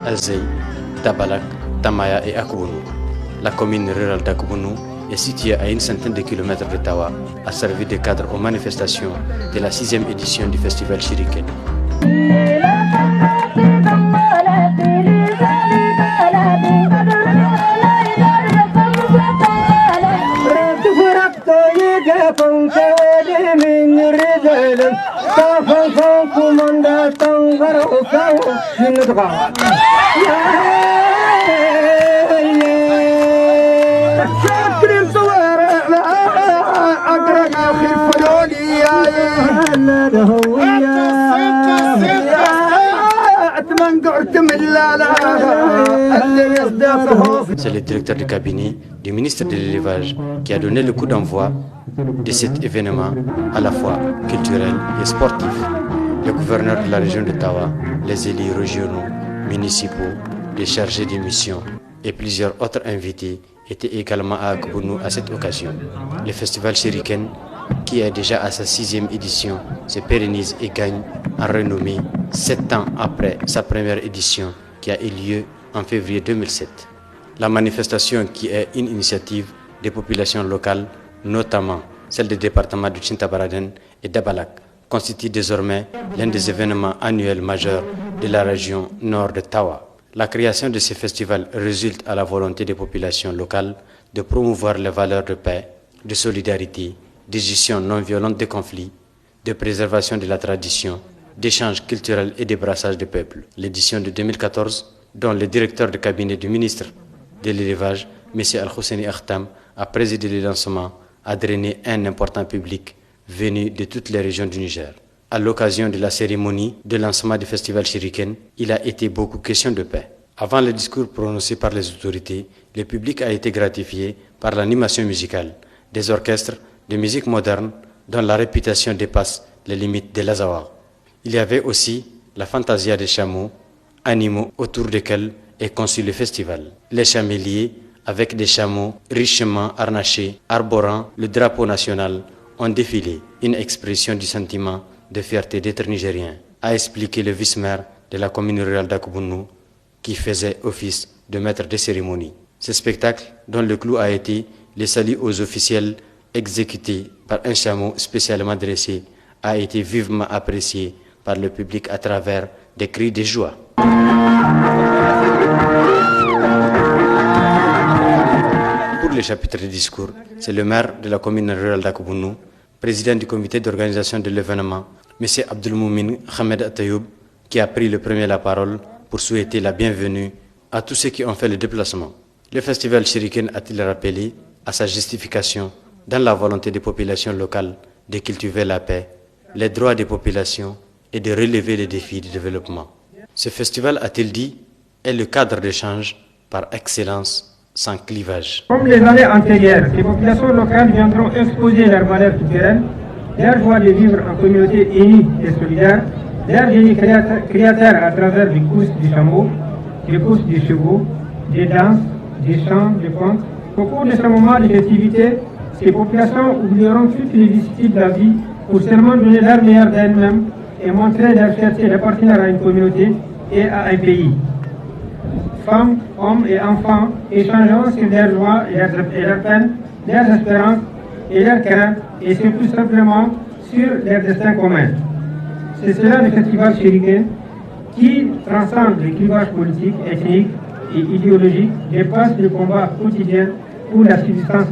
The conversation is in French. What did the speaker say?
Azey, Dabalak, Tamaya et Akounou. La commune rurale d'Akounou est située à une centaine de kilomètres de Tawa, a servi de cadre aux manifestations de la 6e édition du festival Shiriken. C'est le directeur de cabinet du ministre de l'Élevage qui a donné le coup d'envoi de cet événement à la fois culturel et sportif. Le gouverneur de la région de Tawa, les élus régionaux, municipaux, les chargés de mission et plusieurs autres invités étaient également à Akounou à cette occasion. Le festival Shiriken, qui est déjà à sa 6e édition, se pérennise et gagne en renommée 7 ans après sa première édition qui a eu lieu en février 2007. La manifestation, qui est une initiative des populations locales, notamment celle des départements de Tintabaraden et d'Abalak, constitue désormais l'un des événements annuels majeurs de la région nord de Tawa. La création de ce festival résulte à la volonté des populations locales de promouvoir les valeurs de paix, de solidarité, de gestion non violente des conflits, de préservation de la tradition, d'échanges culturels et de brassage de peuples. L'édition de 2014, dont le directeur de cabinet du ministre de l'Élevage, M. Al-Husseini Akhtam, a présidé le lancement, a drainé un important public venu de toutes les régions du Niger. À l'occasion de la cérémonie de lancement du festival Shiriken, il a été beaucoup question de paix. Avant le discours prononcé par les autorités, le public a été gratifié par l'animation musicale des orchestres de musique moderne dont la réputation dépasse les limites de l'Azawar. Il y avait aussi la fantasia des chameaux, animaux autour desquels est conçu le festival. Les chameliers, avec des chameaux richement harnachés, arborant le drapeau national, ont défilé, une expression du sentiment de fierté d'être nigérien, a expliqué le vice-maire de la commune rurale d'Akounou, qui faisait office de maître de cérémonie. Ce spectacle, dont le clou a été le salut aux officiels exécutés par un chameau spécialement dressé, a été vivement apprécié par le public à travers des cris de joie. Pour le chapitre de discours, c'est le maire de la commune rurale d'Akounou, président du comité d'organisation de l'événement, M. Abdelmoumin Khamed Atayoub, qui a pris le premier la parole pour souhaiter la bienvenue à tous ceux qui ont fait le déplacement. Le festival Shiriken a-t-il rappelé à sa justification dans la volonté des populations locales de cultiver la paix, les droits des populations et de relever les défis du développement. Ce festival, a-t-il dit, est le cadre d'échange par excellence sans clivage. Comme les années antérieures, les populations locales viendront exposer leurs valeurs culturelles, leur joie de vivre en communauté unie et solidaire, leur génie créateur à travers les courses du chameau, les courses des chevaux, des danses, des chants, des contes. Au cours de ce moment de festivité, ces populations oublieront toutes les vicissitudes de la vie pour seulement donner leur meilleur d'elles-mêmes et montrer leur fierté d'appartenir à une communauté et à un pays. Femmes, hommes et enfants échangeront sur leurs joies et leurs peines, leurs espérances et leurs craintes, et surtout simplement sur leur destin commun. C'est cela le festival Shiriken qui transcende les clivages politiques, ethniques et idéologiques, dépasse le combat quotidien pour la subsistance